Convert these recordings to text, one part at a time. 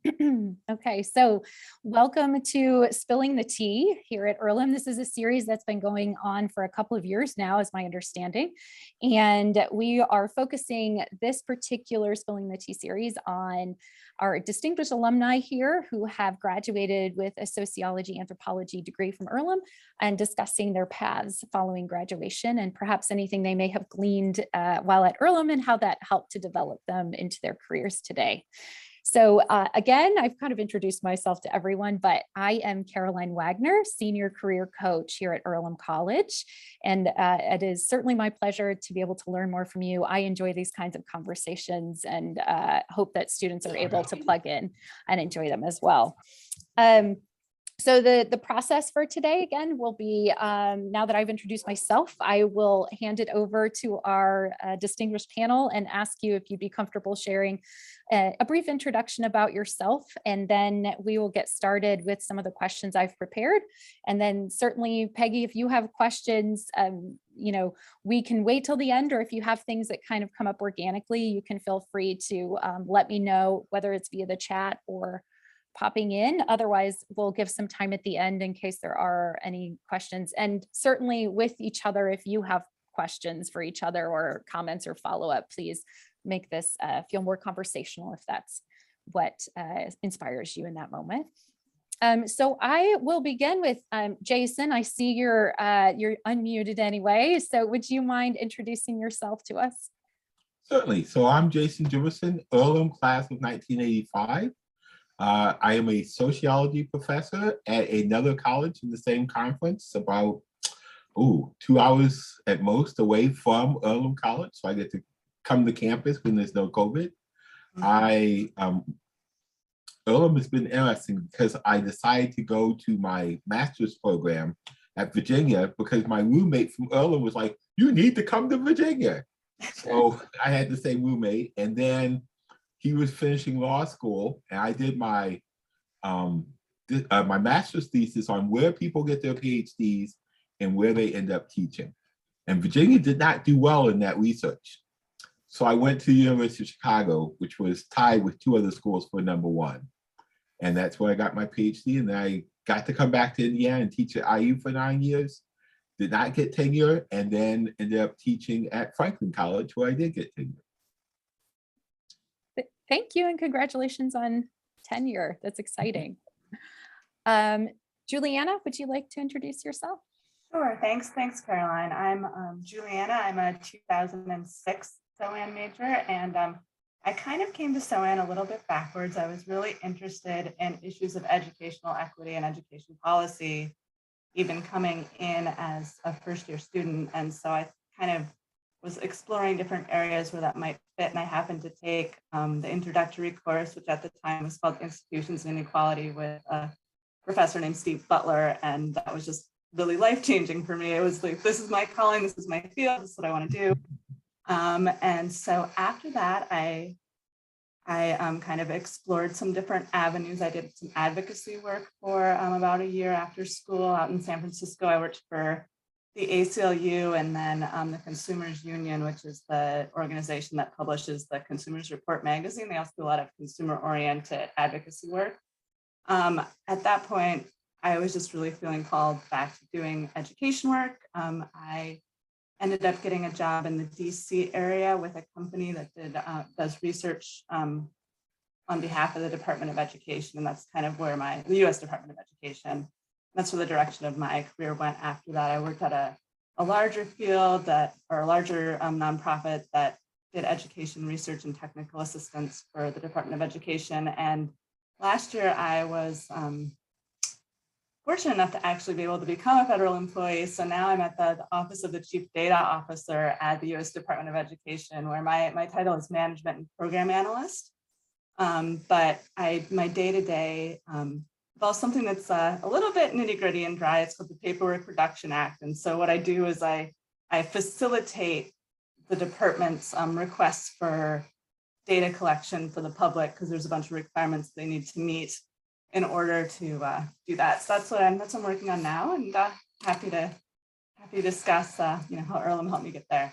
Okay, so welcome to Spilling the Tea here at Earlham. This is a series that's been going on for a couple of years now, is my understanding. And we are focusing this particular Spilling the Tea series on our distinguished alumni here who have graduated with a sociology anthropology degree from Earlham and discussing their paths following graduation and perhaps anything they may have gleaned while at Earlham and how that helped to develop them into their careers today. So again, I've kind of introduced myself to everyone, but I am Caroline Wagner, Senior Career Coach here at Earlham College. And it is certainly my pleasure to be able to learn more from you. I enjoy these kinds of conversations and hope that students are able to plug in and enjoy them as well. So the process for today, again, will be, now that I've introduced myself, I will hand it over to our distinguished panel and ask you if you'd be comfortable sharing a brief introduction about yourself, and then we will get started with some of the questions I've prepared. And then certainly, Peggy, if you have questions, you know, we can wait till the end, or if you have things that kind of come up organically, you can feel free to let me know, whether it's via the chat or popping in. Otherwise, we'll give some time at the end in case there are any questions. And certainly with each other, if you have questions for each other or comments or follow-up, please make this feel more conversational if that's what inspires you in that moment. So I will begin with Jason. I see you're unmuted anyway. So would you mind introducing yourself to us? Certainly. So I'm Jason Jimerson, Earlham class of 1985. I am a sociology professor at another college in the same conference, about 2 hours at most away from Earlham College. So I get to come to campus when there's no COVID. Earlham has been interesting because I decided to go to my master's program at Virginia because my roommate from Earlham was like, "You need to come to Virginia." So I had the same roommate, and then he was finishing law school, and I did my my master's thesis on where people get their PhDs and where they end up teaching. And Virginia did not do well in that research. So I went to the University of Chicago, which was tied with 2 other schools for #1. And that's where I got my PhD. And then I got to come back to Indiana and teach at IU for 9 years, did not get tenure, and then ended up teaching at Franklin College, where I did get tenure. Thank you, and congratulations on tenure. That's exciting. Juliana, would you like to introduce yourself? Sure, thanks, Caroline. I'm Juliana. I'm a 2006 SoAn major, and I kind of came to SoAn a little bit backwards. I was really interested in issues of educational equity and education policy, even coming in as a first-year student, and so I kind of was exploring different areas where that might fit, and I happened to take the introductory course, which at the time was called Institutions and Inequality, with a professor named Steve Butler, and that was just really life-changing for me. It was like, this is my calling, this is my field, this is what I want to do. And so after that, I kind of explored some different avenues. I did some advocacy work for about a year after school out in San Francisco. I worked for the ACLU and then the Consumers Union, which is the organization that publishes the Consumers Report magazine. They also do a lot of consumer-oriented advocacy work. At that point, I was just really feeling called back to doing education work. I ended up getting a job in the DC area with a company that does research on behalf of the Department of Education, and that's kind of where the US Department of Education. That's where the direction of my career went after that. I worked at a larger field or a larger nonprofit that did education research and technical assistance for the Department of Education. And last year I was fortunate enough to actually be able to become a federal employee. So now I'm at the Office of the Chief Data Officer at the US Department of Education, where my title is Management and Program Analyst. But my day-to-day involves something that's a little bit nitty-gritty and dry. It's called the Paperwork Reduction Act. And so what I do is I facilitate the department's requests for data collection for the public, because there's a bunch of requirements they need to meet in order to do that. So that's what I'm working on now, and happy to discuss how Earlham helped me get there.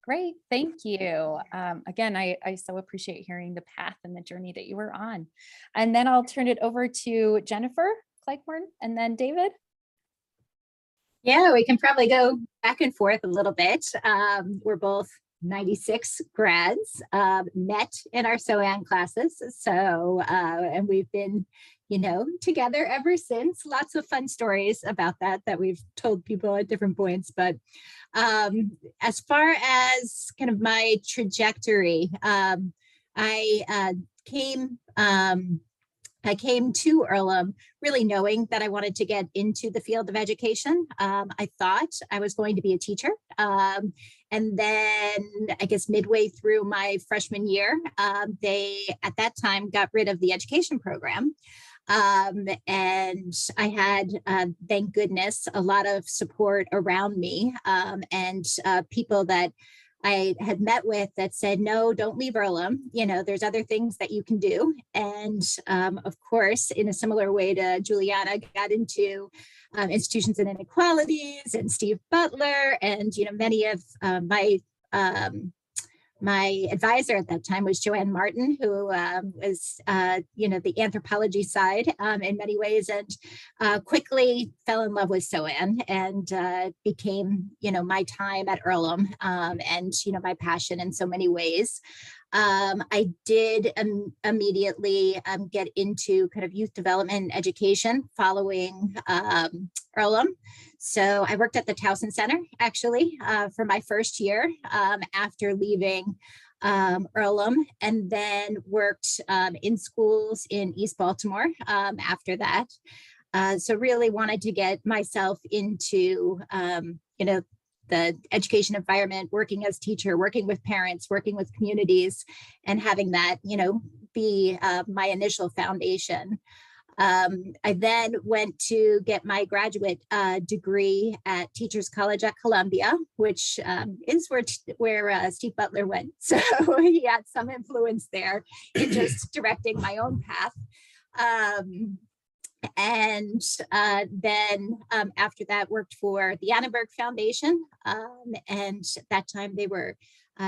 Great, thank you. Again, I so appreciate hearing the path and the journey that you were on. And then I'll turn it over to Jennifer Cleghorn and then David. Yeah, we can probably go back and forth a little bit. We're both 96 grads, met in our SoAn classes. So, and we've been, together ever since. Lots of fun stories about that we've told people at different points. But as far as kind of my trajectory, I came to Earlham really knowing that I wanted to get into the field of education. I thought I was going to be a teacher. And then I guess midway through my freshman year, they at that time got rid of the education program. And I had, thank goodness, a lot of support around me and people that I had met with that said, no, don't leave Earlham. There's other things that you can do. And of course, in a similar way to Juliana, got into institutions and inequalities and Steve Butler and, many of my advisor at that time was Joanne Martin, who was, the anthropology side in many ways, and quickly fell in love with SoAn and became, my time at Earlham and, my passion in so many ways. I did immediately get into kind of youth development and education following Earlham. So I worked at the Towson Center actually for my first year after leaving Earlham, and then worked in schools in East Baltimore after that. So really wanted to get myself into, the education environment, working as teacher, working with parents, working with communities, and having that, be my initial foundation. I then went to get my graduate degree at Teachers College at Columbia, which is where Steve Butler went. So he had some influence there in just directing my own path. And then after that worked for the Annenberg Foundation. And that time they were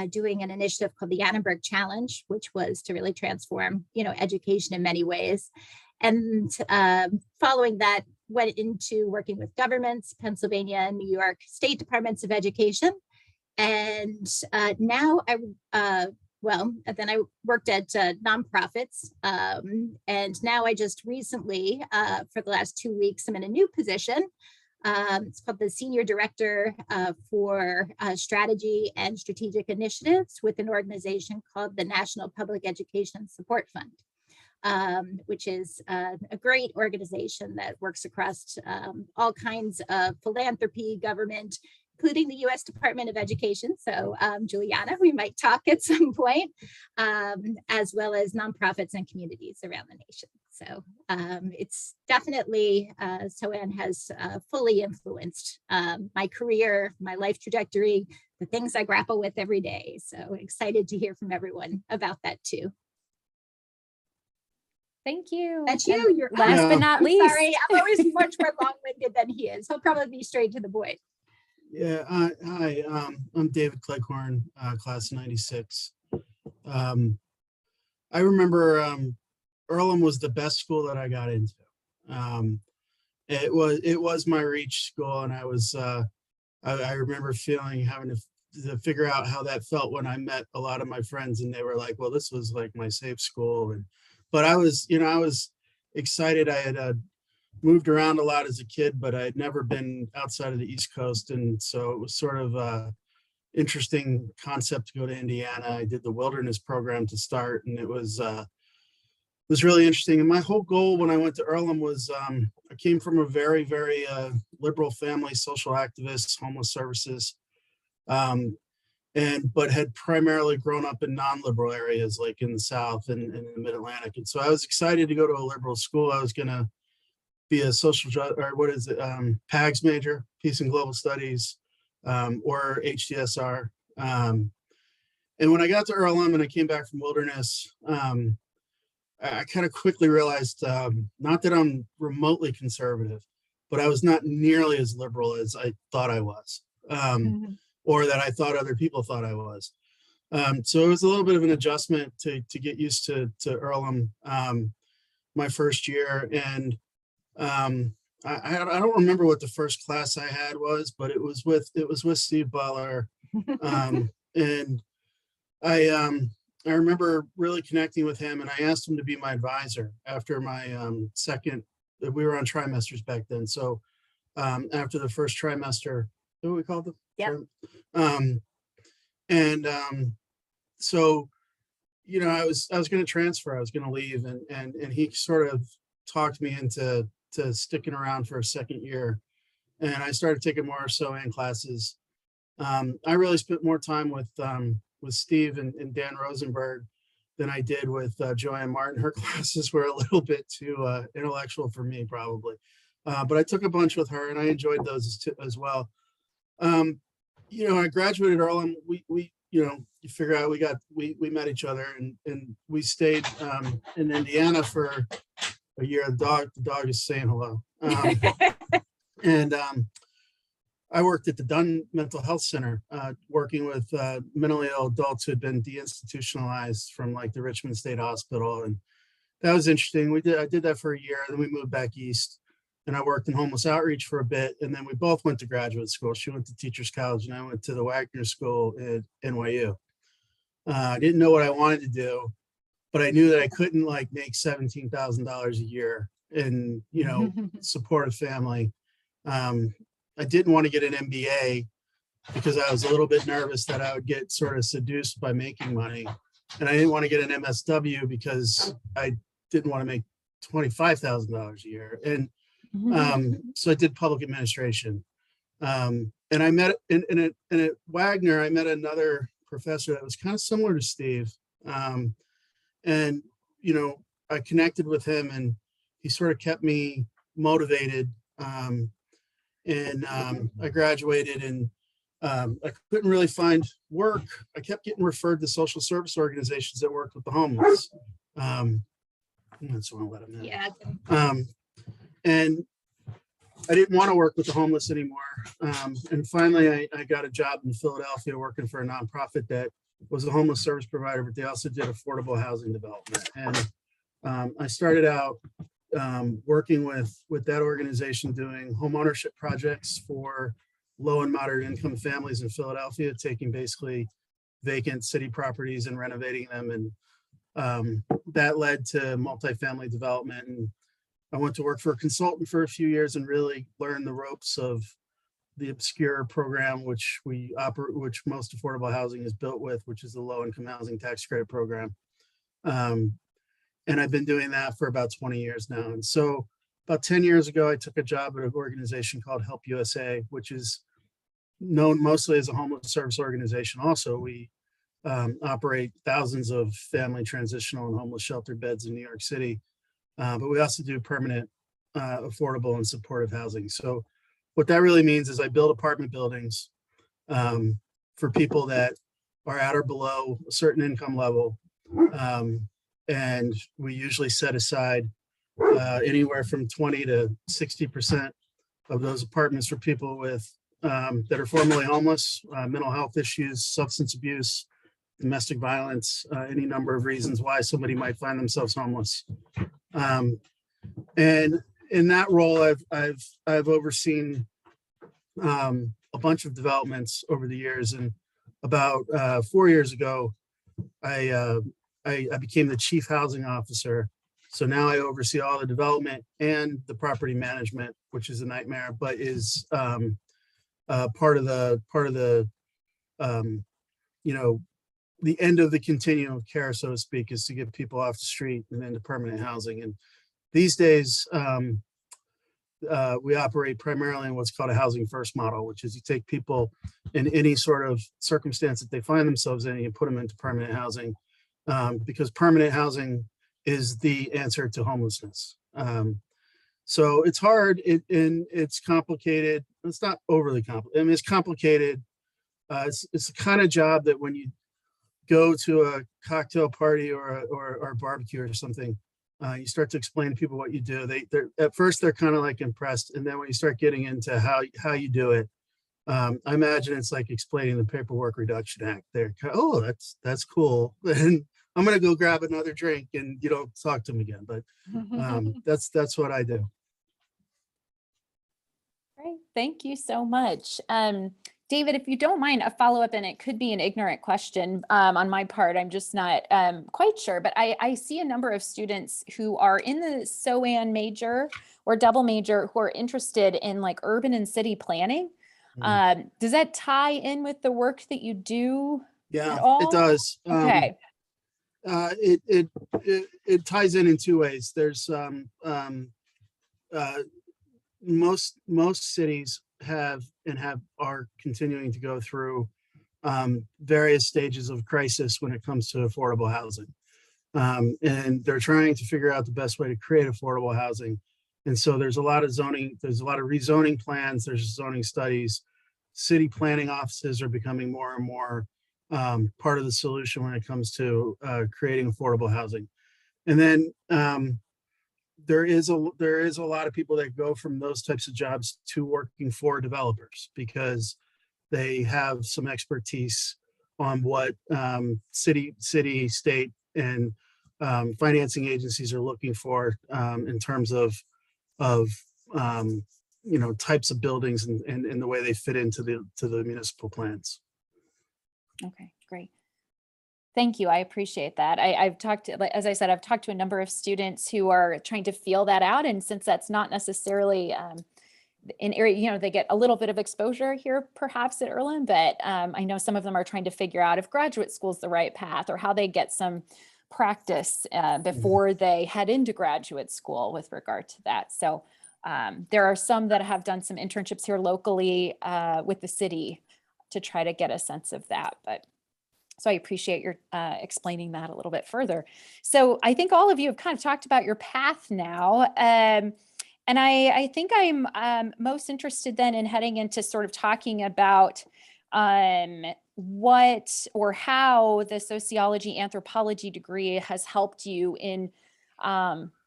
doing an initiative called the Annenberg Challenge, which was to really transform, education in many ways. And following that, went into working with governments, Pennsylvania and New York state departments of education. And now then I worked at nonprofits. And now I just recently, for the last 2 weeks, I'm in a new position. It's called the Senior Director for Strategy and Strategic Initiatives with an organization called the National Public Education Support Fund. Which is a great organization that works across all kinds of philanthropy, government, including the US Department of Education. So Juliana, we might talk at some point, as well as nonprofits and communities around the nation. So it's definitely, SoAn has fully influenced my career, my life trajectory, the things I grapple with every day. So excited to hear from everyone about that too. Thank you. That's you. You're last but not least. Sorry, I'm always much more long-winded than he is. He'll probably be straight to the point. Yeah. Hi. I'm David Cleghorn, class of '96. I remember Earlham was the best school that I got into. It was my reach school, and I was I remember having to figure out how that felt when I met a lot of my friends, and they were like, "Well, this was like my safe school." But I was excited. I had moved around a lot as a kid, but I had never been outside of the East Coast. And so it was sort of an interesting concept to go to Indiana. I did the wilderness program to start, and it was really interesting. And my whole goal when I went to Earlham was I came from a very, very liberal family, social activists, homeless services. But had primarily grown up in non-liberal areas like in the South and in the Mid-Atlantic. And so I was excited to go to a liberal school. I was going to be a PAGS major, Peace and Global Studies, or HDSR. And when I got to Earlham and I came back from wilderness, I kind of quickly realized, not that I'm remotely conservative, but I was not nearly as liberal as I thought I was. or that I thought other people thought I was. So it was a little bit of an adjustment to get used to Earlham my first year. And I don't remember what the first class I had was, but it was with Steve Butler. And I remember really connecting with him, and I asked him to be my advisor after my second, we were on trimesters back then. So after the first trimester, what we called it? Yep. So, you know, I was going to transfer, I was going to leave, and he sort of talked me into sticking around for a second year. And I started taking more SoAn classes. I really spent more time with Steve and Dan Rosenberg than I did with Joanne Martin. Her classes were a little bit too intellectual for me, probably. But I took a bunch with her, and I enjoyed those as well. You know, I graduated Earlham. We you know, you figure out we met each other, and we stayed in Indiana for a year. The dog is saying hello. And I worked at the Dunn Mental Health Center, working with mentally ill adults who had been deinstitutionalized from like the Richmond State Hospital. And that was interesting. I did that for a year, and then we moved back east, and I worked in homeless outreach for a bit. And then we both went to graduate school. She went to Teachers College, and I went to the Wagner School at NYU. I didn't know what I wanted to do, but I knew that I couldn't like make $17,000 a year and, you know, support a family. I didn't want to get an MBA because I was a little bit nervous that I would get sort of seduced by making money. And I didn't want to get an MSW because I didn't want to make $25,000 a year. And so I did public administration. And I met at Wagner, I met another professor that was kind of similar to Steve. And, you know, I connected with him, and he sort of kept me motivated. I graduated, and I couldn't really find work. I kept getting referred to social service organizations that worked with the homeless. I just want to let him know. Yeah. And I didn't want to work with the homeless anymore. And finally, I got a job in Philadelphia working for a nonprofit that was a homeless service provider, but they also did affordable housing development. And I started out working with that organization doing home ownership projects for low and moderate income families in Philadelphia, taking basically vacant city properties and renovating them. And that led to multifamily development. And I went to work for a consultant for a few years and really learned the ropes of the obscure program, which which most affordable housing is built with, which is the low income housing tax credit program. And I've been doing that for about 20 years now. And so about 10 years ago, I took a job at an organization called Help USA, which is known mostly as a homeless service organization. Also, we operate thousands of family transitional and homeless shelter beds in New York City. But we also do permanent, affordable and supportive housing. So what that really means is I build apartment buildings for people that are at or below a certain income level. And we usually set aside anywhere from 20 to 60% of those apartments for people with that are formerly homeless, mental health issues, substance abuse, domestic violence, any number of reasons why somebody might find themselves homeless. And in that role, I've overseen a bunch of developments over the years. And about 4 years ago, I became the chief housing officer. So now I oversee all the development and the property management, which is a nightmare, but is part of the you know, the end of the continuum of care, so to speak, is to get people off the street and into permanent housing. And these days, we operate primarily in what's called a housing first model, which is you take people in any sort of circumstance that they find themselves in and you put them into permanent housing, because permanent housing is the answer to homelessness. So it's hard and it's complicated. It's not overly complicated. I mean, it's complicated. It's the kind of job that when you go to a cocktail party or a barbecue or something, you start to explain to people what you do. They're at first they're kind of like impressed, and then when you start getting into how you do it, I imagine it's like explaining the Paperwork Reduction Act. They're oh, that's cool. And I'm gonna go grab another drink, and you don't talk to them again. But that's what I do. Great, thank you so much. David, if you don't mind a follow-up, and it could be an ignorant question on my part, I'm just not quite sure, but I see a number of students who are in the SoAn major or double major who are interested in like urban and city planning. Does that tie in with the work that you do Yeah, at all? it does. Okay. It ties in two ways. There's most cities are continuing to go through various stages of crisis when it comes to affordable housing, and they're trying to figure out the best way to create affordable housing. And so there's a lot of zoning, there's a lot of rezoning plans, there's zoning studies. City planning offices are becoming more and more part of the solution when it comes to creating affordable housing. And then there is a lot of people that go from those types of jobs to working for developers because they have some expertise on what city, state, and financing agencies are looking for in terms of types of buildings and the way they fit into the municipal plans. Okay, great. Thank you. I appreciate that. I've talked to, as I said, I've talked to a number of students who are trying to feel that out. And since that's not necessarily an area, they get a little bit of exposure here perhaps at Earlham, but I know some of them are trying to figure out if graduate school is the right path or how they get some practice before they head into graduate school with regard to that. So there are some that have done some internships here locally with the city to try to get a sense of that. But so I appreciate your explaining that a little bit further. So I think all of you have kind of talked about your path now. And I think I'm most interested then in heading into sort of talking about what or how the sociology anthropology degree has helped you in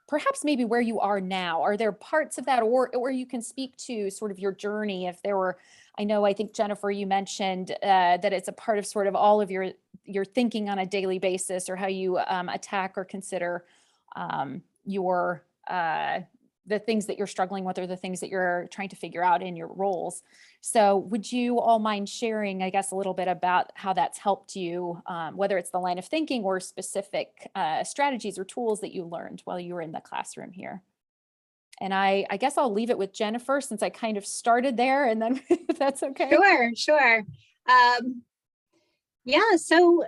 perhaps maybe where you are now. Are there parts of that or you can speak to sort of your journey if there were, I think Jennifer, you mentioned that it's a part of sort of all of your thinking on a daily basis or how you attack or consider your the things that you're struggling with or the things that you're trying to figure out in your roles. So would you all mind sharing, I guess, a little bit about how that's helped you, whether it's the line of thinking or specific strategies or tools that you learned while you were in the classroom here? And I guess I'll leave it with Jennifer since I kind of started there, and then if that's okay. Sure. Yeah, so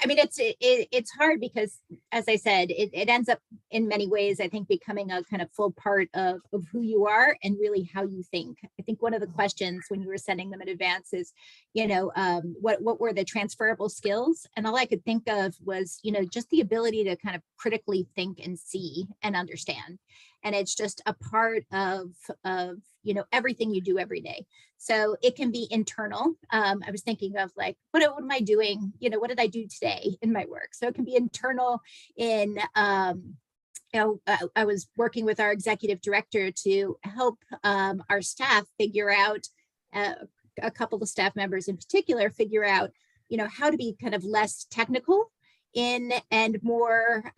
I mean, it's hard because, as I said, it ends up in many ways, I think, becoming a kind of full part of who you are and really how you think. I think one of the questions when you were sending them in advance is, what were the transferable skills? And all I could think of was, just the ability to kind of critically think and see and understand. And it's just a part of everything you do every day. So it can be internal. I was thinking of like, what am I doing? What did I do today in my work? So it can be internal in, I was working with our executive director to help our staff figure out, a couple of staff members in particular, figure out, how to be kind of less technical and more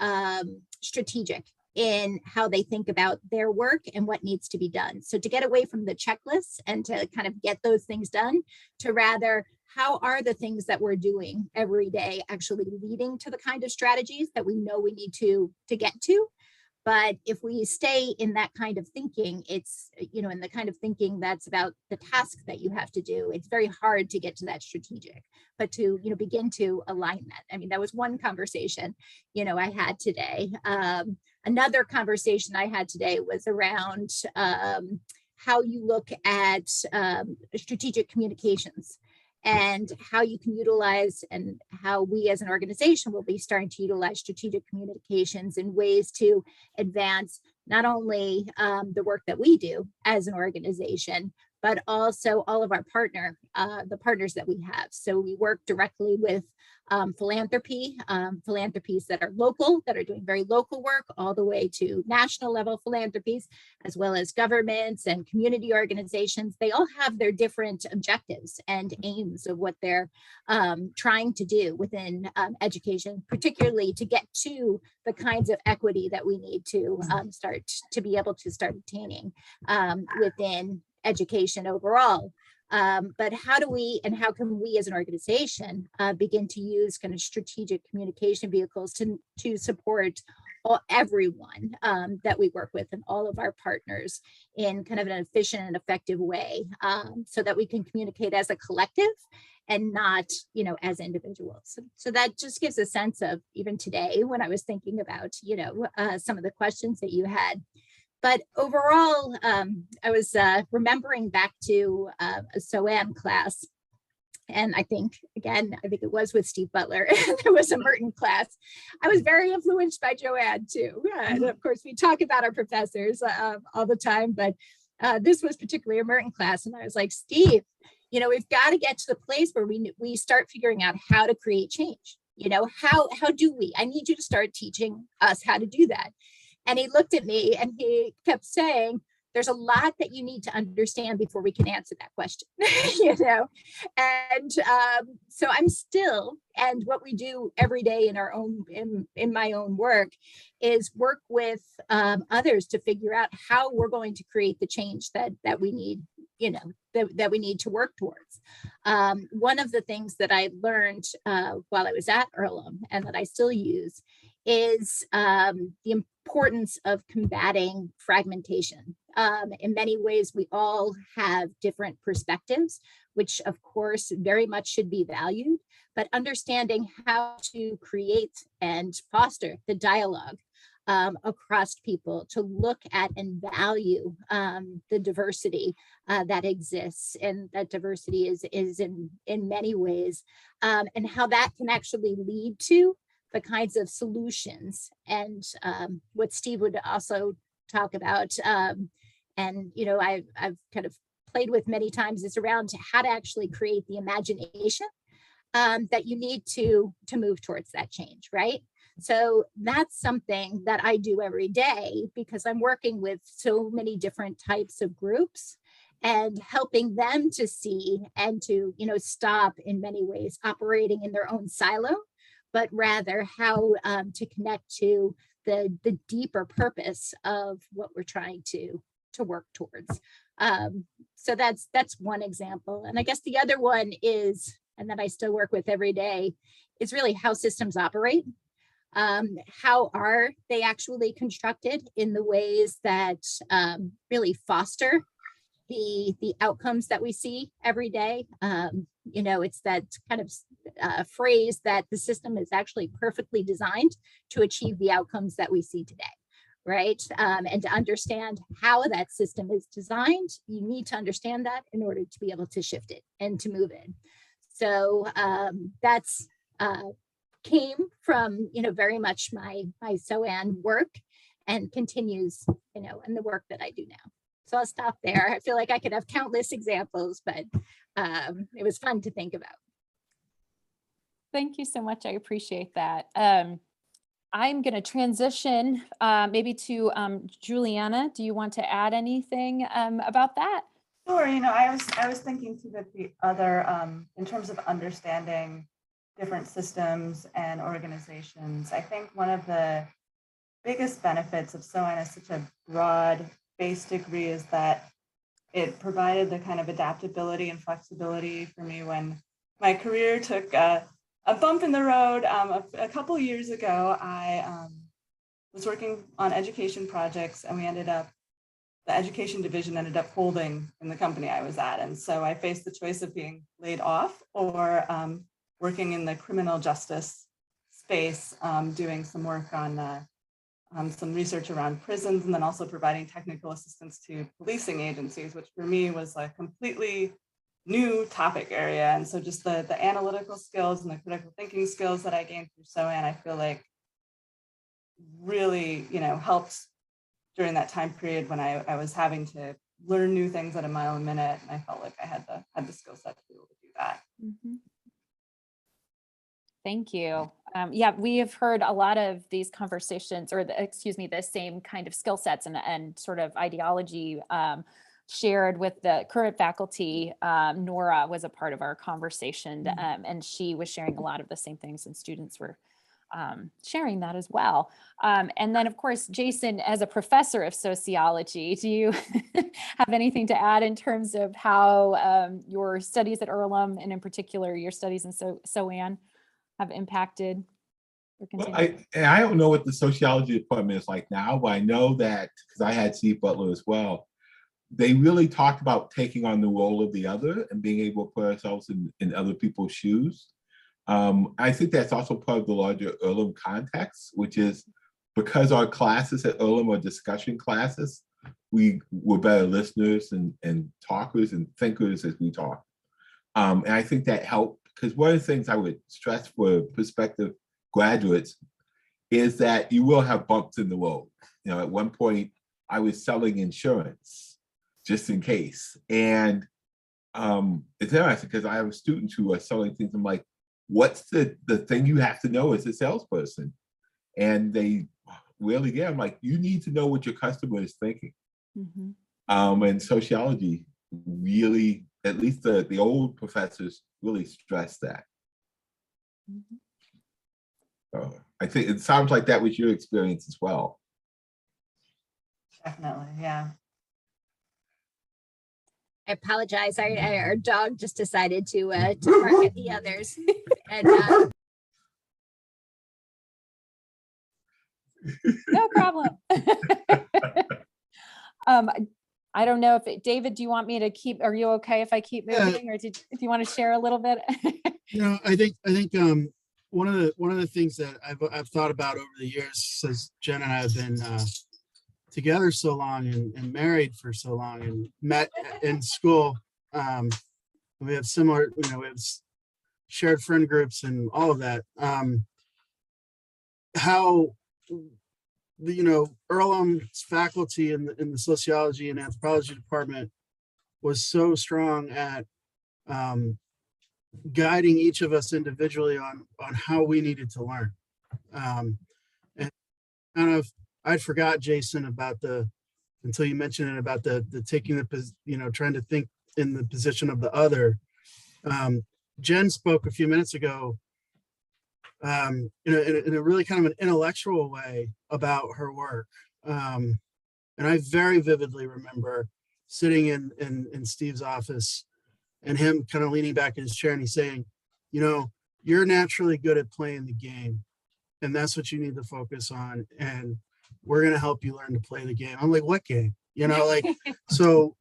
strategic in how they think about their work and what needs to be done. So to get away from the checklists and to kind of get those things done, to rather, how are the things that we're doing every day actually leading to the kind of strategies that we know we need to get to? But if we stay in that kind of thinking, it's, in the kind of thinking that's about the task that you have to do, it's very hard to get to that strategic, but to, begin to align that. I mean, that was one conversation, I had today. Another conversation I had today was around how you look at strategic communications and how you can utilize, and how we as an organization will be starting to utilize strategic communications in ways to advance not only the work that we do as an organization, but also all of our the partners that we have. So we work directly with philanthropies that are local, that are doing very local work, all the way to national level philanthropies, as well as governments and community organizations. They all have their different objectives and aims of what they're trying to do within education, particularly to get to the kinds of equity that we need to start to be able to start attaining within education overall. But how do we, and how can we as an organization begin to use kind of strategic communication vehicles to support everyone that we work with and all of our partners in kind of an efficient and effective way, so that we can communicate as a collective and not, as individuals. So that just gives a sense of, even today, when I was thinking about, some of the questions that you had. But overall, I was remembering back to a SoAn class. And I think it was with Steve Butler. There was a Merton class. I was very influenced by Joanne too. And of course, we talk about our professors all the time, but this was particularly a Merton class. And I was like, Steve, we've got to get to the place where we start figuring out how to create change. How do we? I need you to start teaching us how to do that. And he looked at me and he kept saying, there's a lot that you need to understand before we can answer that question, And so I'm still, and what we do every day in my own work is work with others to figure out how we're going to create the change that we need, that we need to work towards. One of the things that I learned while I was at Earlham and that I still use is the importance of combating fragmentation. In many ways, we all have different perspectives, which of course very much should be valued, but understanding how to create and foster the dialogue across people to look at and value the diversity that exists, and that diversity is in many ways, and how that can actually lead to the kinds of solutions and what Steve would also talk about. And, I've kind of played with many times is around how to actually create the imagination that you need to move towards that change, right? So that's something that I do every day because I'm working with so many different types of groups and helping them to see and to, stop in many ways operating in their own silo, but rather how to connect to the deeper purpose of what we're trying to work towards. So that's one example. And I guess the other one is, and that I still work with every day, is really how systems operate. How are they actually constructed in the ways that really foster the outcomes that we see every day? It's that kind of phrase that the system is actually perfectly designed to achieve the outcomes that we see today, right? And to understand how that system is designed, you need to understand that in order to be able to shift it and to move it. So that's came from, very much my SoAn work and continues, in the work that I do now. So I'll stop there. I feel like I could have countless examples, but it was fun to think about. Thank you so much. I appreciate that. I'm going to transition maybe to Juliana. Do you want to add anything about that? Sure. I was thinking too that the other, in terms of understanding different systems and organizations, I think one of the biggest benefits of SoAn as such a broad-based degree is that it provided the kind of adaptability and flexibility for me when my career took a bump in the road. A couple years ago, I was working on education projects, and the education division ended up folding in the company I was at. And so I faced the choice of being laid off or working in the criminal justice space, doing some work on some research around prisons, and then also providing technical assistance to policing agencies, which for me was a completely new topic area. And so just the analytical skills and the critical thinking skills that I gained through SoAn, I feel like really, helped during that time period when I was having to learn new things at a mile a minute. And I felt like I had the skill set to be able to do that. Thank you. Yeah, we have heard a lot of these conversations, or the same kind of skill sets and sort of ideology shared with the current faculty. Nora was a part of our conversation, and she was sharing a lot of the same things, and students were sharing that as well. And then, of course, Jason, as a professor of sociology, do you have anything to add in terms of how your studies at Earlham, and in particular your studies in SoAn, have impacted or Well, continued? I don't know what the sociology department is like now, but I know that because I had Steve Butler as well, they really talked about taking on the role of the other and being able to put ourselves in other people's shoes. I think that's also part of the larger Earlham context, which is because our classes at Earlham are discussion classes, we were better listeners and talkers and thinkers as we talk. And I think that helped, because one of the things I would stress for prospective graduates is that you will have bumps in the road. You know, at one point I was selling insurance just in case. And it's interesting because I have students who are selling things. I'm like, what's the thing you have to know as a salesperson? And they really get, I'm like, you need to know what your customer is thinking. And sociology really, at least the old professors really stress that. I think it sounds like that was your experience as well. Definitely, yeah. I apologize. Our dog just decided to bark at the others. And No problem. I don't know if David, do you want me to keep, are you okay if I keep moving, or if you want to share a little bit? You know, I think one of the things that I've thought about over the years, since Jen and I have been together so long and married for so long and met in school, we have similar, you know, we have shared friend groups and all of that. How you know, Earlham's faculty in the sociology and anthropology department was so strong at guiding each of us individually on how we needed to learn. And kind of, I forgot, Jason, about until you mentioned it, about the taking you know, trying to think in the position of the other. Jen spoke a few minutes ago in a really kind of an intellectual way about her work. And I very vividly remember sitting in Steve's office and him kind of leaning back in his chair and he's saying, you know, you're naturally good at playing the game and that's what you need to focus on. And we're going to help you learn to play the game. I'm like, what game? You know, like, so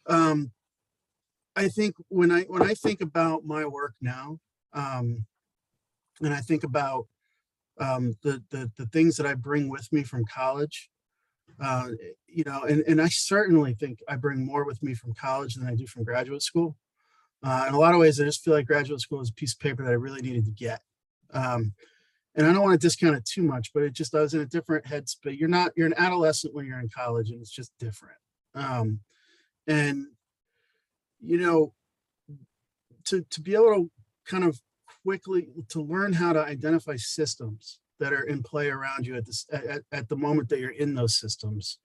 I think when I think about my work now, and I think about the things that I bring with me from college, you know, and I certainly think I bring more with me from college than I do from graduate school. In a lot of ways, I just feel like graduate school is a piece of paper that I really needed to get. And I don't want to discount it too much, but I was in a different headspace. You're an adolescent when you're in college, and it's just different. And, you know, to be able to kind of quickly to learn how to identify systems that are in play around you at the moment that you're in those systems,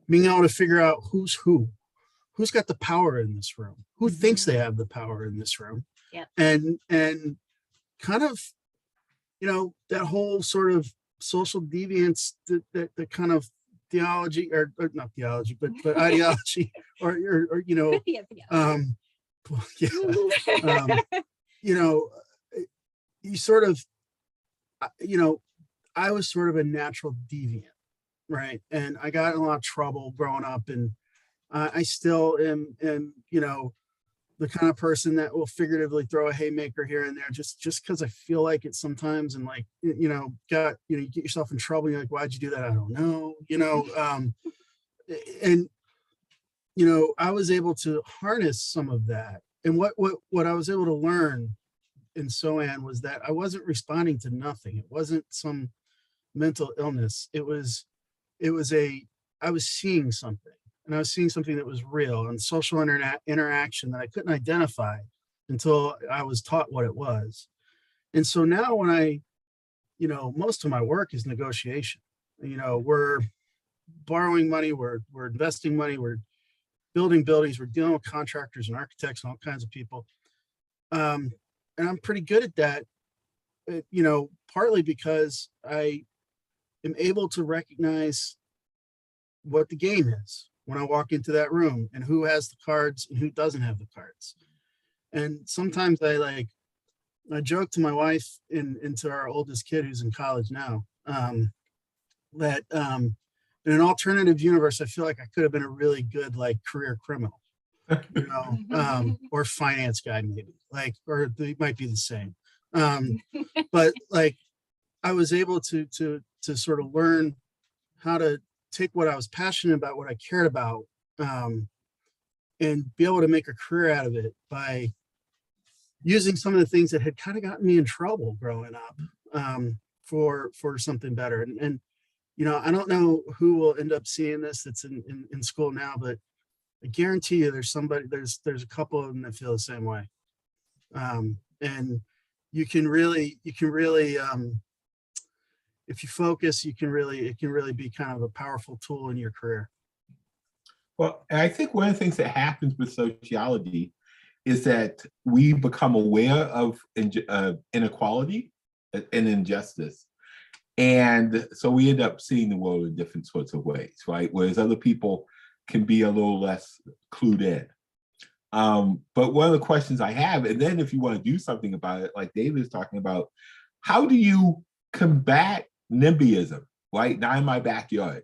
being able to figure out who's got the power in this room, who thinks they have the power in this room, and kind of, you know, that whole sort of social deviance, that kind of theology or not theology, but ideology or you know, you know, you sort of, you know, I was sort of a natural deviant, right? And I got in a lot of trouble growing up, and I still am, you know, the kind of person that will figuratively throw a haymaker here and there just because I feel like it sometimes, and like, you know, you get yourself in trouble. You're like, why'd you do that? I don't know, you know, and, you know, I was able to harness some of that. And what I was able to learn in SoAn was that I wasn't responding to nothing. It wasn't some mental illness. I was seeing something. and I was seeing something that was real and social interaction that I couldn't identify until I was taught what it was. And so now when most of my work is negotiation. We're borrowing money, we're investing money, we're building buildings, we're dealing with contractors and architects and all kinds of people. And I'm pretty good at that, partly because I am able to recognize what the game is when I walk into that room and who has the cards and who doesn't have the cards. And sometimes I joke to my wife and to our oldest kid who's in college now, that in an alternative universe, I feel like I could have been a really good career criminal, or finance guy maybe, or they might be the same. But I was able to sort of learn how to take what I was passionate about, what I cared about, and be able to make a career out of it by using some of the things that had kind of gotten me in trouble growing up, for something better. And I don't know who will end up seeing this that's in school now, but I guarantee you there's a couple of them that feel the same way. And you can really, if you focus, it can really be kind of a powerful tool in your career. Well, and I think one of the things that happens with sociology is that we become aware of inequality and injustice. And so we end up seeing the world in different sorts of ways, right? Whereas other people can be a little less clued in. But one of the questions I have, and then if you want to do something about it, like David is talking about, how do you combat NIMBYism, right? Not in my backyard.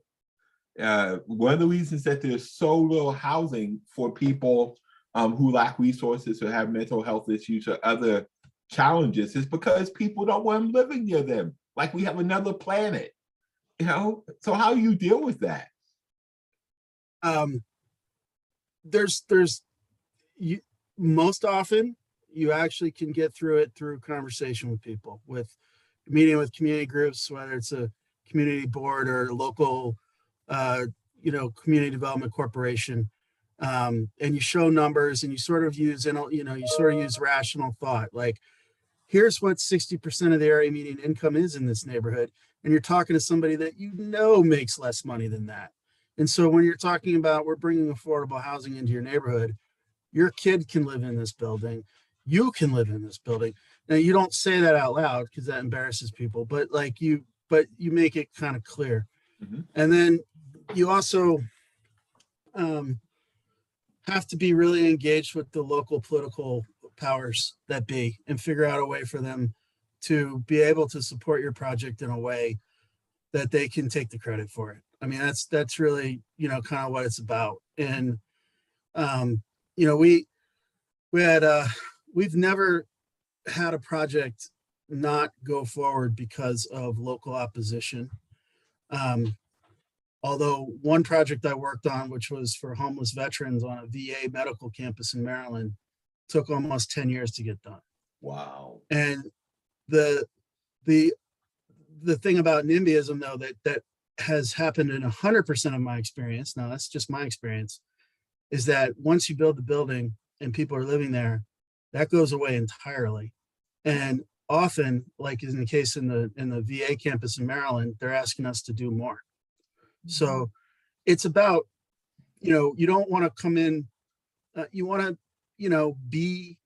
One of the reasons that there's so little housing for people who lack resources or have mental health issues or other challenges is because people don't want them living near them. Like we have another planet, So how do you deal with that? Most often you actually can get through it through conversation with people, with meeting with community groups, whether it's a community board or a local, community development corporation. And you show numbers and you sort of use, rational thought. Like, here's what 60% of the area median income is in this neighborhood. And you're talking to somebody that makes less money than that. And so when you're talking about we're bringing affordable housing into your neighborhood, your kid can live in this building. You can live in this building. Now, you don't say that out loud because that embarrasses people, but you make it kind of clear. Mm-hmm. And then you also have to be really engaged with the local political powers that be and figure out a way for them to be able to support your project in a way that they can take the credit for it. I mean, that's really, kind of what it's about. And, we've never had a project not go forward because of local opposition. Although one project I worked on, which was for homeless veterans on a VA medical campus in Maryland, took almost 10 years to get done. Wow. And the thing about NIMBYism, though, that has happened in 100% of my experience, now that's just my experience, is that once you build the building and people are living there, that goes away entirely. And often, like in the case in the VA campus in Maryland, they're asking us to do more. So it's about, you don't want to come in, you want to, be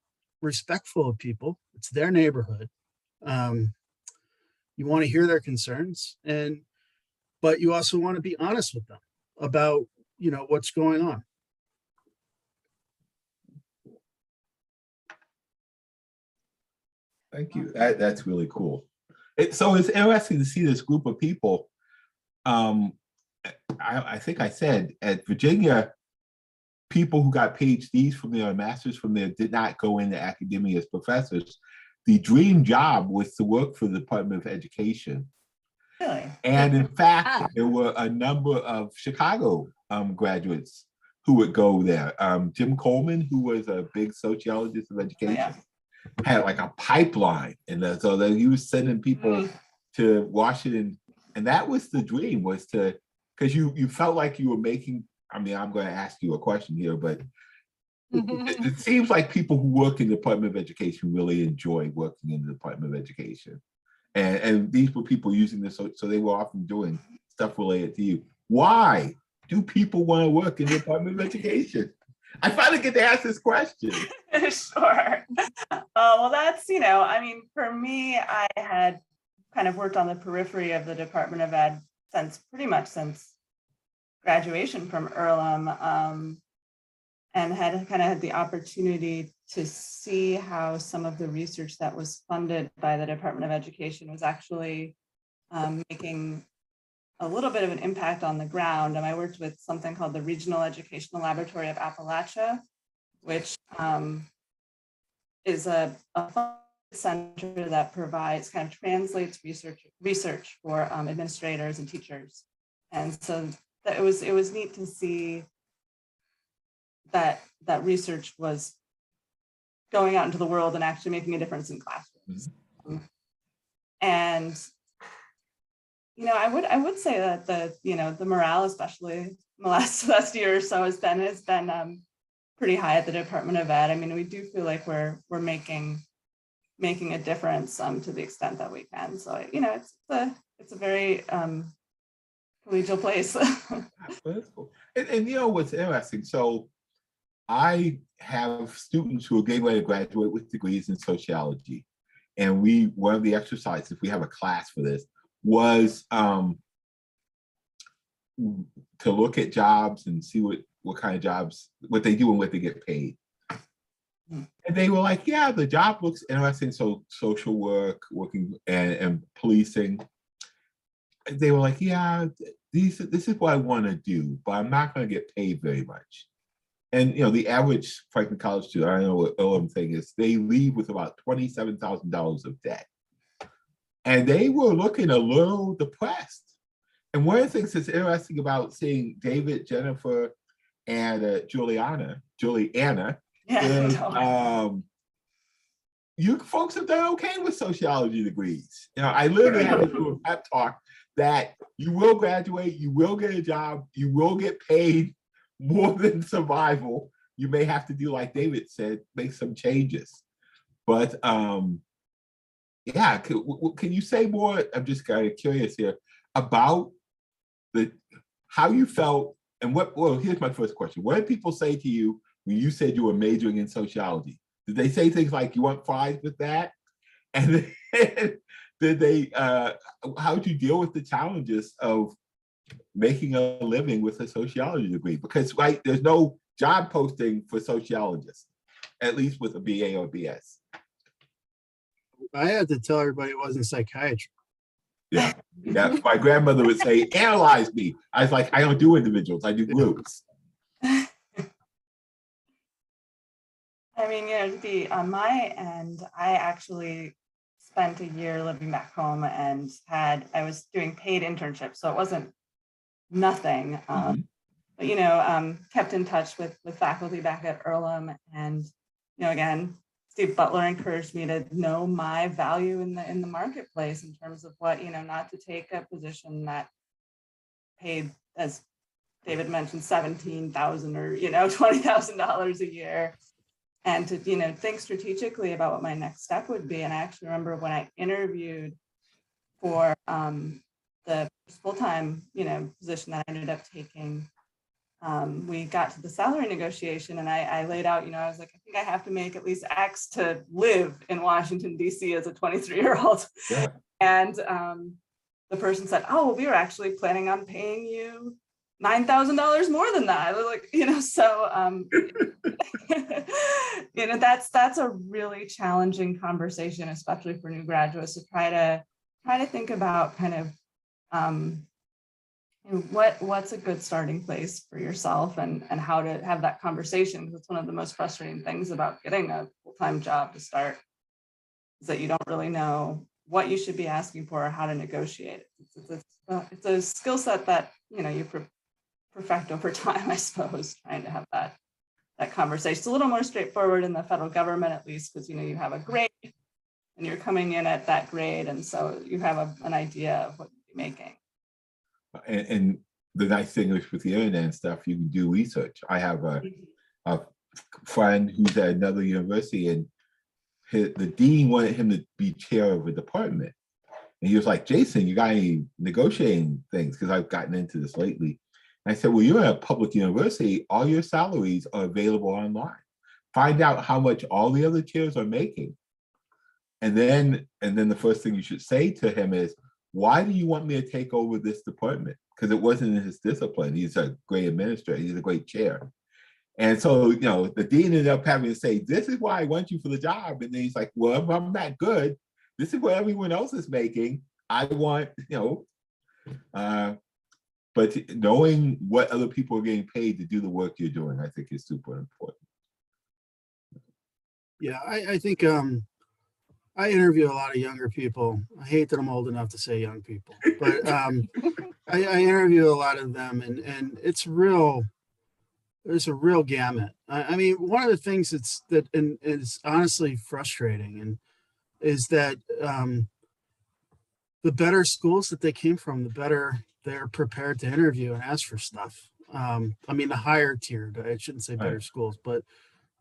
respectful of people. It's their neighborhood. You want to hear their concerns, but you also want to be honest with them about, what's going on. Thank you. That's really cool. So it's interesting to see this group of people. I think I said at Virginia, people who got PhDs from there, masters from there, did not go into academia as professors. The dream job was to work for the Department of Education. Really? And in fact, there were a number of Chicago graduates who would go there. Jim Coleman, who was a big sociologist of education, had like a pipeline. And so that he was sending people to Washington. And that was the dream, was to, because you felt like you were making I mean, I'm going to ask you a question here, but it seems like people who work in the Department of Education really enjoy working in the Department of Education. And these were people using this, so they were often doing stuff related to you. Why do people want to work in the Department of Education? I finally get to ask this question. Sure. Well, that's, I mean, for me, I had kind of worked on the periphery of the Department of Ed pretty much since graduation from Earlham, and had kind of had the opportunity to see how some of the research that was funded by the Department of Education was actually making a little bit of an impact on the ground. And I worked with something called the Regional Educational Laboratory of Appalachia, which is a center that kind of translates research for administrators and teachers. And so it was neat to see that research was going out into the world and actually making a difference in classrooms. And I would say that the morale, especially in the last year or so, has been pretty high at the Department of Ed. I mean, we do feel like we're making a difference to the extent that we can. So it's a very collegial place. That's cool. And what's interesting? So I have students who are getting ready to graduate with degrees in sociology, and one of the exercises, if we have a class for this, was to look at jobs and see what kind of jobs, what they do and what they get paid. And they were like, yeah, the job looks interesting. So social work, working and policing. They were like, yeah, this is what I want to do, but I'm not going to get paid very much. And the average Franklin College student, I don't know what Earlham thing is, they leave with about $27,000 of debt. And they were looking a little depressed. And one of the things that's interesting about seeing David, Jennifer, and Juliana, is you folks have done okay with sociology degrees. I literally had to do a pep talk that you will graduate, you will get a job, you will get paid more than survival. You may have to do, like David said, make some changes. But yeah, can you say more? I'm just kind of curious here about how you felt and well, here's my first question. What did people say to you when you said you were majoring in sociology? Did they say things like, you want fries with that? And then, how did you deal with the challenges of making a living with a sociology degree? Because there's no job posting for sociologists, at least with a BA or BS. I had to tell everybody it wasn't psychiatry. Yeah. My grandmother would say, analyze me. I was like, I don't do individuals, I do groups. I mean, on my end, I actually spent a year living back home and I was doing paid internships, so it wasn't nothing. But kept in touch with faculty back at Earlham, and again, Steve Butler encouraged me to know my value in the marketplace in terms of what, not to take a position that paid, as David mentioned, $17,000 or $20,000 a year, and to think strategically about what my next step would be. And I actually remember when I interviewed for the full-time position that I ended up taking, we got to the salary negotiation, and I laid out, I was like, I think I have to make at least X to live in Washington, D.C. as a 23-year-old. Yeah. And the person said, oh, well, we were actually planning on paying you $9,000 more than that. I was like, so, that's a really challenging conversation, especially for new graduates, to try to think about kind of, what's a good starting place for yourself and how to have that conversation, because it's one of the most frustrating things about getting a full-time job to start, is that you don't really know what you should be asking for or how to negotiate. It's a skill set that you perfect over time, I suppose, trying to have that conversation. It's a little more straightforward in the federal government, at least, because you have a grade and you're coming in at that grade, and so you have an idea of what you're making. And the nice thing is with the internet and stuff, you can do research. I have a friend who's at another university, and the dean wanted him to be chair of a department. And he was like, Jason, you got any negotiating things? Because I've gotten into this lately. And I said, well, you're at a public university. All your salaries are available online. Find out how much all the other chairs are making. And then the first thing you should say to him is, why do you want me to take over this department? Because it wasn't in his discipline. He's a great administrator. He's a great chair. And so, the dean ended up having to say, this is why I want you for the job. And then he's like, well, if I'm not good, this is what everyone else is making. I want, but knowing what other people are getting paid to do the work you're doing, I think is super important. Yeah, I think I interview a lot of younger people. I hate that I'm old enough to say young people, but I interview a lot of them, and there's a real gamut. I mean, one of the things that is honestly frustrating and is that the better schools that they came from, the better they're prepared to interview and ask for stuff. I mean, the higher tiered, I shouldn't say better schools, but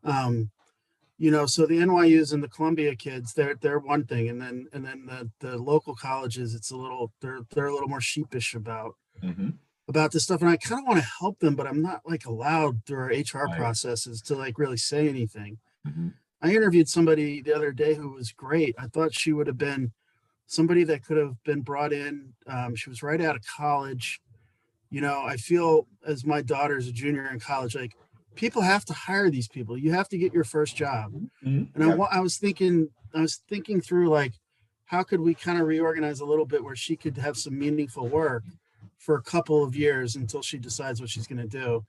so the NYUs and the Columbia kids, they're one thing, and then the local colleges, they're a little more sheepish about this stuff, and I kind of want to help them, but I'm not allowed through our HR processes to really say anything. I interviewed somebody the other day who was great. I thought she would have been somebody that could have been brought in. She was right out of college. I feel as my daughter's a junior in college, people have to hire these people. You have to get your first job. And I was thinking through how could we kind of reorganize a little bit where she could have some meaningful work for a couple of years until she decides what she's going to do.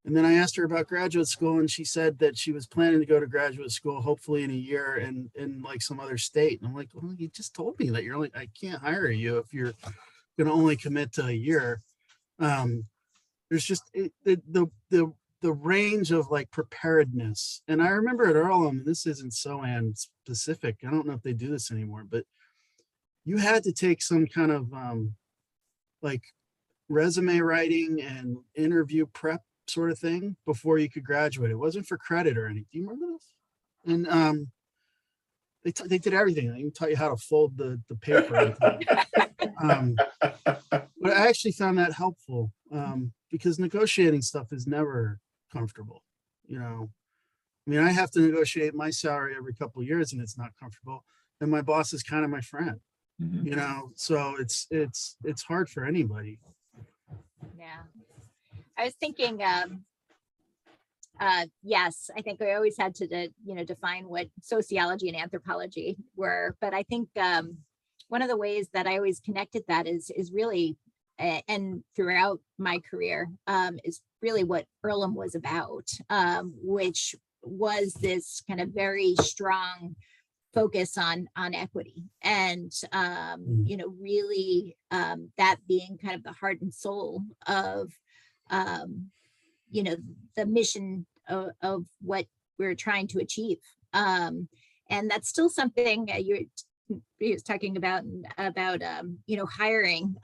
And then I asked her about graduate school, and she said that she was planning to go to graduate school, hopefully in a year, in some other state. And I'm like, well, you just told me that I can't hire you if you're going to only commit to a year. There's just the range of preparedness. And I remember at Earlham, and this isn't SoAn specific, I don't know if they do this anymore, but you had to take some kind of resume writing and interview prep sort of thing before you could graduate. It wasn't for credit or anything. Do you remember this? And they did everything. They even taught you how to fold the paper. But I actually found that helpful because negotiating stuff is never comfortable. I mean, I have to negotiate my salary every couple of years, and it's not comfortable. And my boss is kind of my friend. So it's hard for anybody. Yeah. I was thinking, yes, I think we always had to, define what sociology and anthropology were. But I think one of the ways that I always connected that is really, and throughout my career, is really what Earlham was about, which was this kind of very strong focus on equity, and really that being kind of the heart and soul of the mission of what we're trying to achieve. And that's still something he was talking about hiring,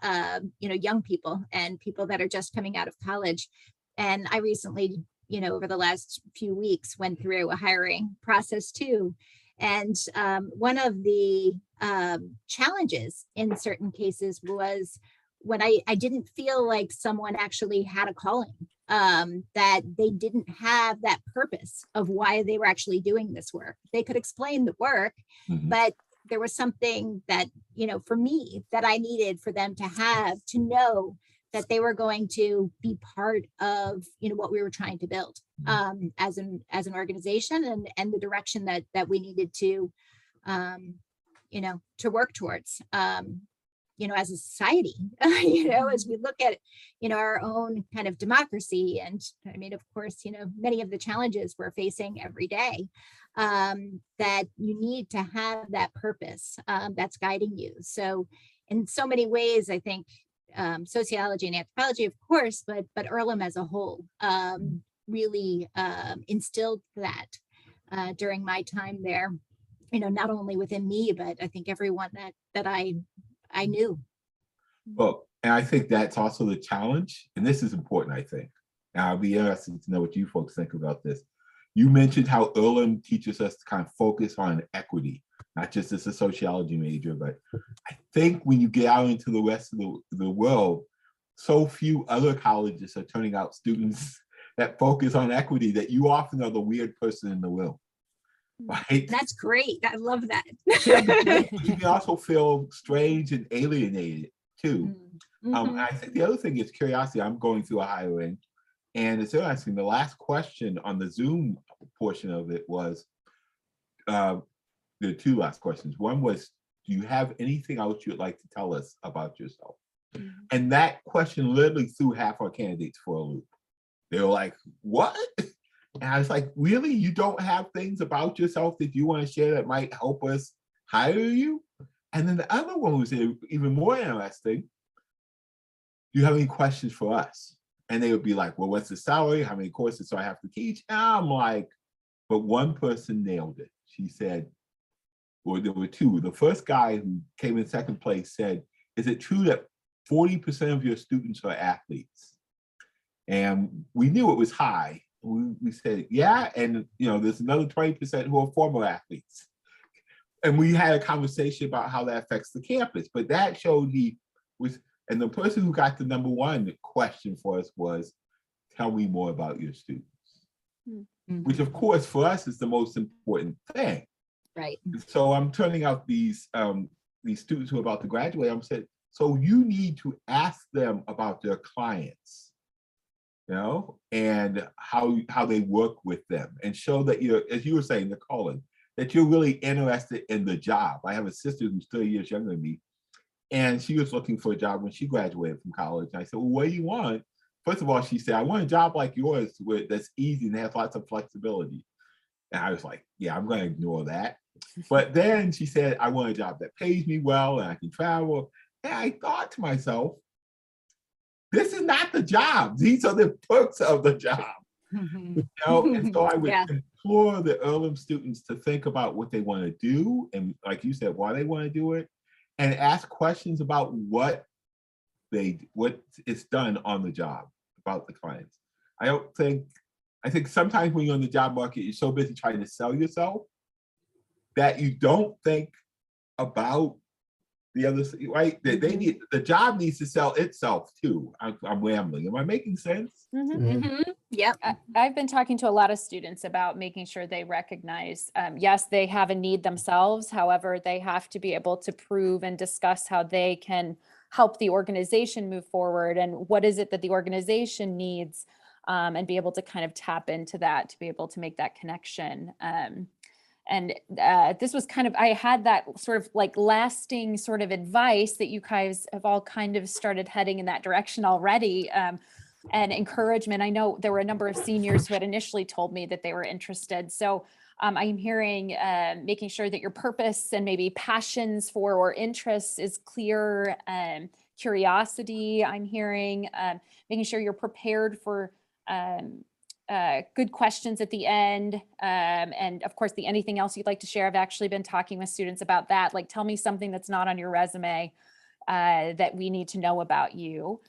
young people and people that are just coming out of college. And I recently, over the last few weeks, went through a hiring process too. And one of the challenges in certain cases was when I didn't feel like someone actually had a calling, that they didn't have that purpose of why they were actually doing this work. They could explain the work, but there was something that, for me, that I needed for them to have to know that they were going to be part of, what we were trying to build as an organization and the direction that we needed to, to work towards. As a society, as we look at, our own kind of democracy. And I mean, of course, many of the challenges we're facing every day, that you need to have that purpose that's guiding you. So in so many ways, I think sociology and anthropology, of course, but Earlham as a whole really instilled that during my time there, not only within me, but I think everyone that I knew. Well, And I think that's also the challenge. And this is important, I think. And I'll be interested to know what you folks think about this. You mentioned how Earlham teaches us to kind of focus on equity, not just as a sociology major, but I think when you get out into the rest of the world, so few other colleges are turning out students that focus on equity that you often are the weird person in the room, right? That's great. I love that. You can also feel strange and alienated too. Mhm. I think the other thing is curiosity. I'm going through a hiring, and it's interesting. The last question on the Zoom portion of it was, the two last questions. One was, do you have anything else you'd like to tell us about yourself? And that question literally threw half our candidates for a loop. They were like, what? And I was like, really? You don't have things about yourself that you want to share that might help us hire you? And then the other one was even more interesting. Do you have any questions for us? And they would be like, well, what's the salary? How many courses do I have to teach? And I'm like, but one person nailed it. She said, or there were two. The first guy who came in second place said, is it true that 40% of your students are athletes? And we knew it was high. We said, yeah. And there's another 20% who are former athletes. And we had a conversation about how that affects the campus. But that showed and the person who got the number one question for us was, tell me more about your students. Which of course for us is the most important thing. Right. So I'm turning out these students who are about to graduate. I'm saying, so you need to ask them about their clients, and how they work with them, and show that you're, as you were saying, Nicole, that you're really interested in the job. I have a sister who's 30 years younger than me, and she was looking for a job when she graduated from college. And I said, well, what do you want? First of all, she said, I want a job like yours that's easy and has lots of flexibility. And I was like, yeah, I'm going to ignore that. But then she said, I want a job that pays me well and I can travel. And I thought to myself, this is not the job. These are the perks of the job. And so I would implore the Earlham students to think about what they want to do, and like you said, why they want to do it, and ask questions about what is done on the job, about the clients. I think sometimes when you're in the job market, you're so busy trying to sell yourself that you don't think about the other, right? The job needs to sell itself too. I'm rambling. Am I making sense? Yep. I've been talking to a lot of students about making sure they recognize, yes, they have a need themselves. However, they have to be able to prove and discuss how they can help the organization move forward, and what is it that the organization needs, and be able to kind of tap into that to be able to make that connection. And this was kind of, I had that sort of like lasting sort of advice that you guys have all kind of started heading in that direction already, and encouragement. I know there were a number of seniors who had initially told me that they were interested. So I'm hearing making sure that your purpose and maybe passions for or interests is clear. Curiosity, I'm hearing, making sure you're prepared for good questions at the end. And of course, anything else you'd like to share. I've actually been talking with students about that. Like, tell me something that's not on your resume that we need to know about you.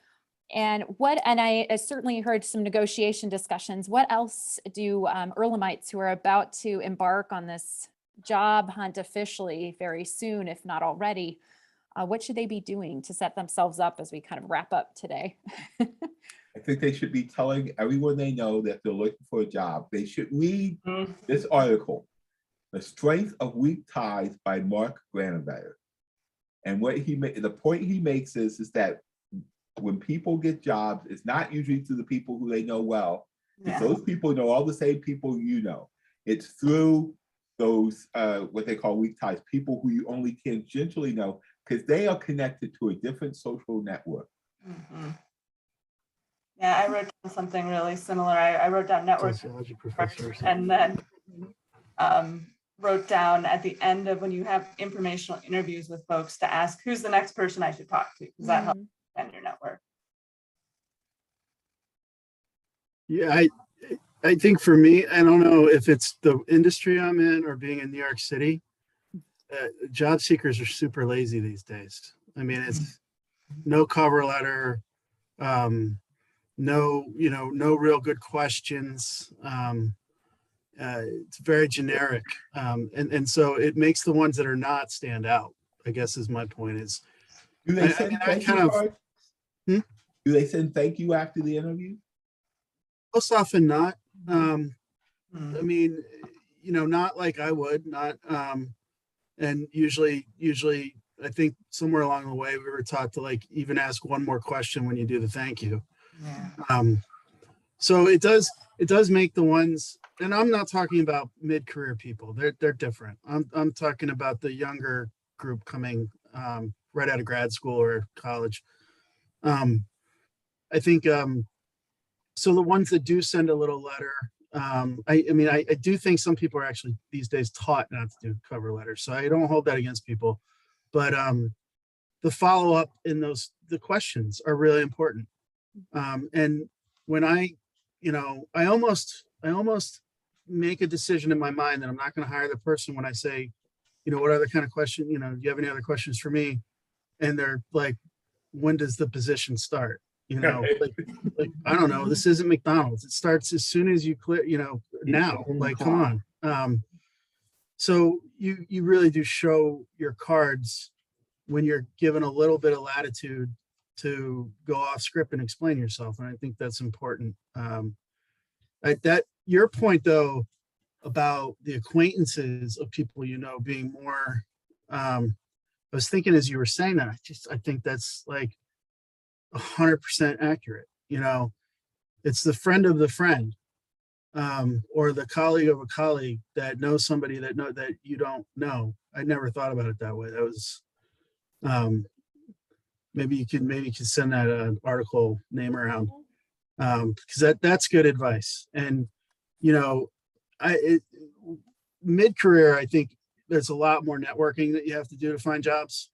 And I certainly heard some negotiation discussions. What else do Earlhmites who are about to embark on this job hunt officially very soon, if not already, what should they be doing to set themselves up as we kind of wrap up today? I think they should be telling everyone they know that they're looking for a job. They should read this article, The Strength of Weak Ties by Mark Granovetter. And the point he makes is that when people get jobs, it's not usually through the people who they know well. It's those people know all the same people you know. It's through those, what they call weak ties, people who you only tangentially know, because they are connected to a different social network. Yeah, I wrote down something really similar. I wrote down network Sociology professors. and then wrote down at the end of when you have informational interviews with folks to ask who's the next person I should talk to, because that helps expand your network. Yeah, I think for me, I don't know if it's the industry I'm in or being in New York City, job seekers are super lazy these days. I mean, no cover letter, no, no real good questions. It's very generic. And so it makes the ones that are not stand out, I guess is my point is. Do they send I thank you kind of, cards? Hmm? Do they send thank you after the interview? most often not. I Hmm. mean, not like I would, not, and usually I think somewhere along the way we were taught to like even ask one more question when you do the thank you. Yeah. So it does make the ones, and I'm not talking about mid-career people. They're different. I'm talking about the younger group coming right out of grad school or college. I think so the ones that do send a little letter, I mean, I do think some people are actually these days taught not to do cover letters, so I don't hold that against people. But the follow-up in the questions are really important. And when I almost make a decision in my mind that I'm not going to hire the person when I say, what other kind of question, do you have any other questions for me? And they're like, when does the position start? Like I don't know. This isn't McDonald's. It starts as soon as you clear. Now. Like, come on. So you really do show your cards when you're given a little bit of latitude to go off script and explain yourself, and I think that's important. That your point though about the acquaintances of people being more. I was thinking as you were saying that, I think that's like 100% accurate. It's the friend of the friend, or the colleague of a colleague that knows somebody that you don't know. I never thought about it that way. That was, maybe you could send that article name around, because that's good advice. And mid-career, I think there's a lot more networking that you have to do to find jobs.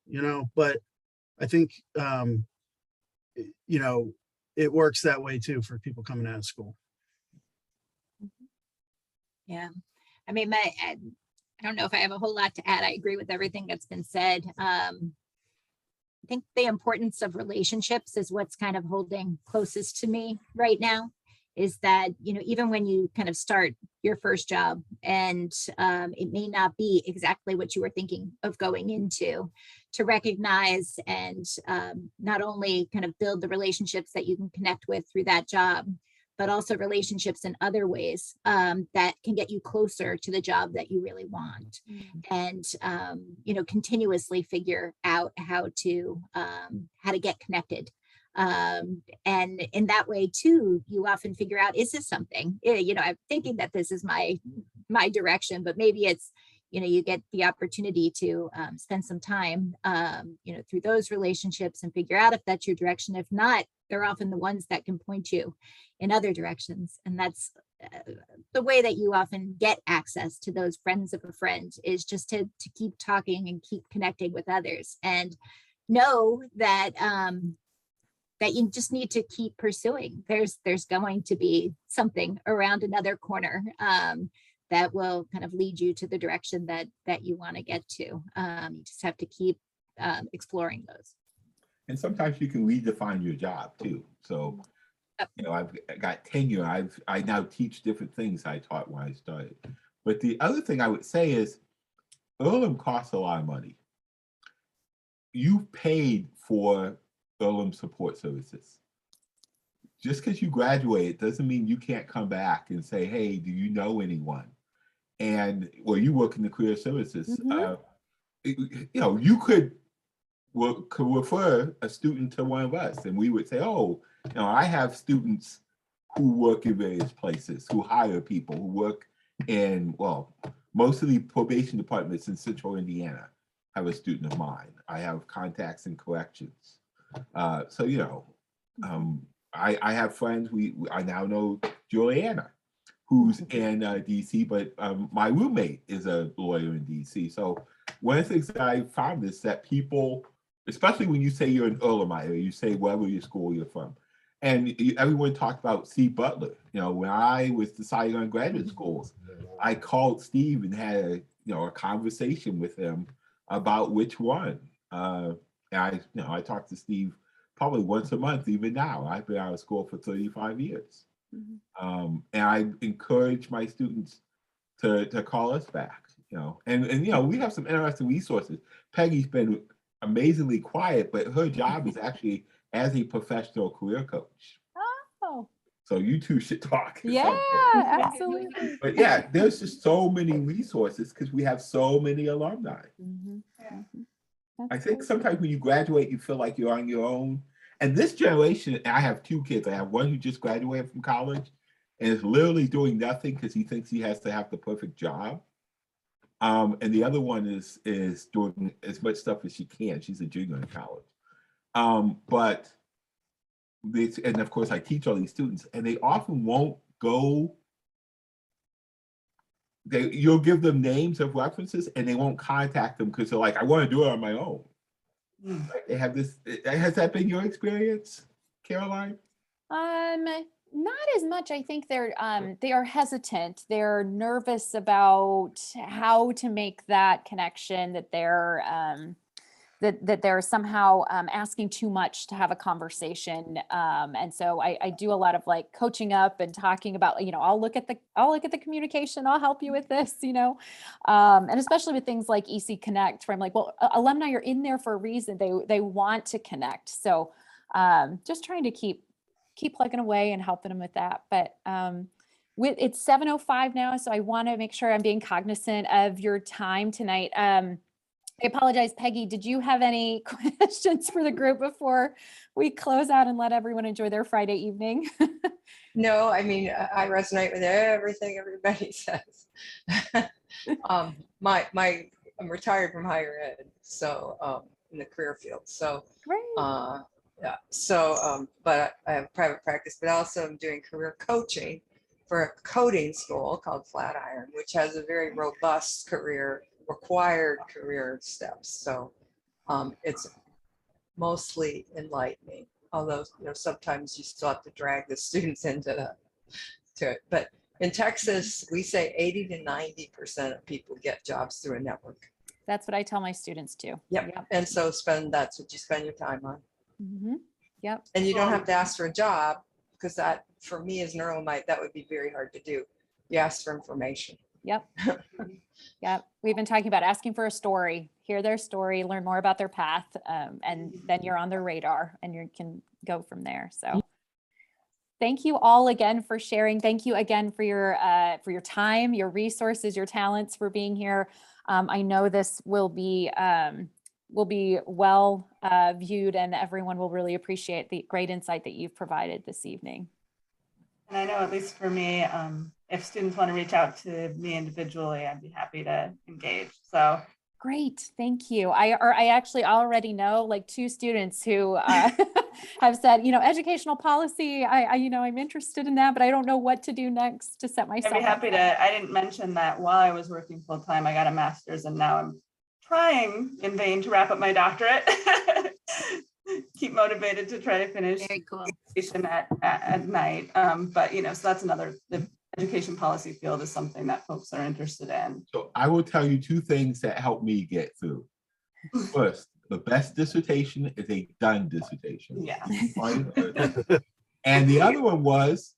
But I think it works that way too for people coming out of school. Yeah. I mean, I don't know if I have a whole lot to add. I agree with everything that's been said. I think the importance of relationships is what's kind of holding closest to me right now, is that, even when you kind of start your first job and it may not be exactly what you were thinking of going into, to recognize and not only kind of build the relationships that you can connect with through that job, but also relationships in other ways that can get you closer to the job that you really want. And continuously figure out how to get connected. And in that way too, you often figure out, is this something, I'm thinking that this is my direction, but maybe it's, you get the opportunity to spend some time, through those relationships and figure out if that's your direction. If not, they're often the ones that can point you in other directions. And that's the way that you often get access to those friends of a friend, is just to keep talking and keep connecting with others, and know that that you just need to keep pursuing. There's going to be something around another corner that will kind of lead you to the direction that you want to get to. You just have to keep exploring those. And sometimes you can redefine your job too. So, I've got tenure. I now teach different things I taught when I started. But the other thing I would say is, Earlham costs a lot of money. You paid for Earlham support services. Just because you graduate doesn't mean you can't come back and say, hey, do you know anyone? And you work in the career services. You could refer a student to one of us, and we would say, I have students who work in various places, who hire people, who work in, most of the probation departments in Central Indiana have a student of mine. I have contacts in corrections. I have friends. I now know Juliana, who's in DC, but my roommate is a lawyer in DC. So one of the things that I found is that people, especially when you say you're an Earlhamite, or you say wherever your school you're from, and everyone talked about C. Butler. When I was deciding on graduate schools, I called Steve and had a conversation with him about which one. And I talked to Steve probably once a month, even now. I've been out of school for 35 years. And I encourage my students to call us back, and we have some interesting resources. Peggy's been amazingly quiet, but her job is actually as a professional career coach. Oh, So you two should talk. at yeah, some point. absolutely. But yeah, there's just so many resources because we have so many alumni. I think sometimes when you graduate, you feel like you're on your own. And this generation, I have two kids. I have one who just graduated from college and is literally doing nothing because he thinks he has to have the perfect job. And the other one is doing as much stuff as she can. She's a junior in college. But and of course I teach all these students, and they often won't go. You'll give them names of references and they won't contact them because they're like, I want to do it on my own. Like they have this. Has that been your experience, Caroline? Not as much. I think they are hesitant. They're nervous about how to make that connection, that they're somehow asking too much to have a conversation. And so I do a lot of like coaching up and talking about, I'll look at the communication, I'll help you with this, and especially with things like ecconnect, where I'm like, well, alumni are in there for a reason. They want to connect. So just trying to keep plugging away and helping them with that. But it's 7:05 now, so I want to make sure I'm being cognizant of your time tonight. I apologize, Peggy, did you have any questions for the group before we close out and let everyone enjoy their Friday evening? No, I mean, I resonate with everything everybody says. I'm retired from higher ed, so in the career field. So, Great. yeah. So, but I have a private practice, but also I'm doing career coaching for a coding school called Flatiron, which has a very robust required career steps. So it's mostly enlightening, although sometimes you still have to drag the students into it. But in Texas, we say 80 to 90% of people get jobs through a network. That's what I tell my students too. Yep. And so that's what you spend your time on. Yep. And you don't have to ask for a job, because that, for me as an Earlhamite, that would be very hard to do. You ask for information. Yep. Yep. We've been talking about asking for a story, hear their story, learn more about their path, and then you're on their radar and you can go from there. So thank you all again for sharing. Thank you again for your time, your resources, your talents, for being here. I know this will be well viewed, and everyone will really appreciate the great insight that you've provided this evening. And I know, at least for me, if students want to reach out to me individually, I'd be happy to engage. So great, thank you. I actually already know like 2 students who have said, educational policy. I'm interested in that, but I don't know what to do next to set myself. I'd be happy to. I didn't mention that while I was working full time, I got a master's, and now I'm trying in vain to wrap up my doctorate. Keep motivated to try to finish. Very cool. At night. But so that's the education policy field is something that folks are interested in. So I will tell you 2 things that help me get through. First, the best dissertation is a done dissertation. Yeah. And the other one was,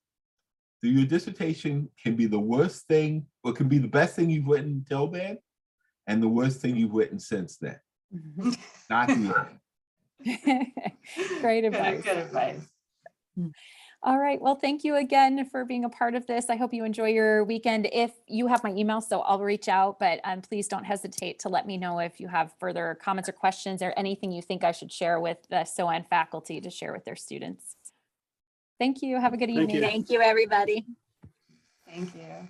your dissertation can be the worst thing, or can be the best thing you've written till then, and the worst thing you've written since then. Not the end. Great advice. Good advice. All right. Well, thank you again for being a part of this. I hope you enjoy your weekend. If you have my email, so I'll reach out, but please don't hesitate to let me know if you have further comments or questions or anything you think I should share with the SoAn faculty to share with their students. Thank you. Have a good evening. Thank you, everybody. Thank you.